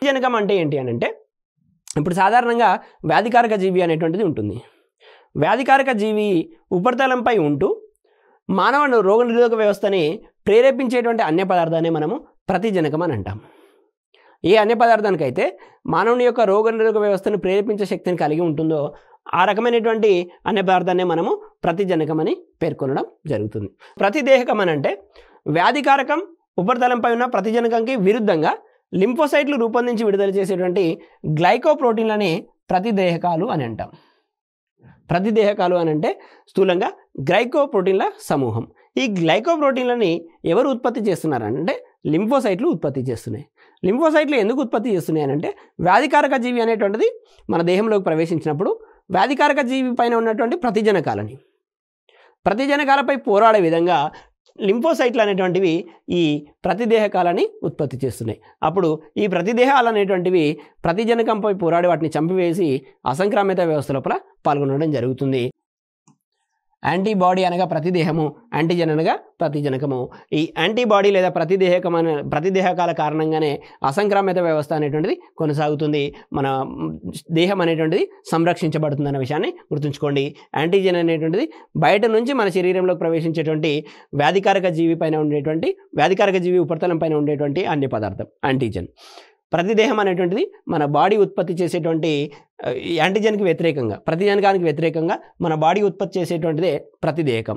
ప్రతిజనకం అంటే ఏంటి అని అంటే ఇప్పుడు సాధారణంగా వ్యాధికారక జీవి అనేటువంటిది ఉంటుంది. వ్యాధికారక జీవి ఉపరితలంపై ఉంటూ మానవ రోగనిరోధక వ్యవస్థని ప్రేరేపించేటువంటి అన్య పదార్థాన్ని మనము ప్రతిజనకం అని అంటాం. ఏ అన్య పదార్థానికైతే మానవుని యొక్క రోగనిరోధక వ్యవస్థను ప్రేరేపించే శక్తిని కలిగి ఉంటుందో ఆ రకమైనటువంటి అన్య పదార్థాన్ని మనము ప్రతిజనకం అని పేర్కొనడం జరుగుతుంది. ప్రతిదేహకం అని అంటే వ్యాధికారకం ఉపరితలంపై ఉన్న ప్రతిజనకంకి విరుద్ధంగా లింఫోసైట్లు రూపొందించి విడుదల చేసేటువంటి గ్లైకోప్రోటీన్లని ప్రతిదేహకాలు అని అంటాం. ప్రతిదేహకాలు అని అంటే స్థూలంగా గ్లైకోప్రోటీన్ల సమూహం. ఈ గ్లైకోప్రోటీన్లని ఎవరు ఉత్పత్తి చేస్తున్నారంటే లింఫోసైట్లు ఉత్పత్తి చేస్తున్నాయి. లింఫోసైట్లు ఎందుకు ఉత్పత్తి చేస్తున్నాయి అని అంటే వ్యాధికారక జీవి అనేటువంటిది మన దేహంలోకి ప్రవేశించినప్పుడు వ్యాధికారక జీవి పైన ఉన్నటువంటి ప్రతిజనకాలపై పోరాడే విధంగా లింఫోసైట్లు అనేటువంటివి ఈ ప్రతిదేహకాలని ఉత్పత్తి చేస్తున్నాయి. అప్పుడు ఈ ప్రతిదేహాలు అనేటువంటివి ప్రతిజనకంపై పోరాడి వాటిని చంపివేసి అసంక్రామిత వ్యవస్థ లోపల పాల్గొనడం జరుగుతుంది. యాంటీబాడీ అనగా ప్రతిదేహము, యాంటీజన్ అనగా ప్రతిజనకము. ఈ యాంటీబాడీ లేదా ప్రతిదేహకాల కారణంగానే అసంక్రామిత వ్యవస్థ అనేటువంటిది కొనసాగుతుంది. మన దేహం అనేటువంటిది సంరక్షించబడుతుందన్న విషయాన్ని గుర్తుంచుకోండి. యాంటీజన్ అనేటువంటిది బయట నుంచి మన శరీరంలోకి ప్రవేశించేటువంటి వ్యాధికారక జీవి ఉపరితలం పైన ఉండేటువంటి అన్య పదార్థం యాంటీజన్. ప్రతిదేహం అనేటువంటిది మన బాడీ ఉత్పత్తి చేసేటువంటి యాంటీజన్కి వ్యతిరేకంగా, ప్రతిజనకానికి వ్యతిరేకంగా మన బాడీ ఉత్పత్తి చేసేటువంటిదే ప్రతిదేహకం.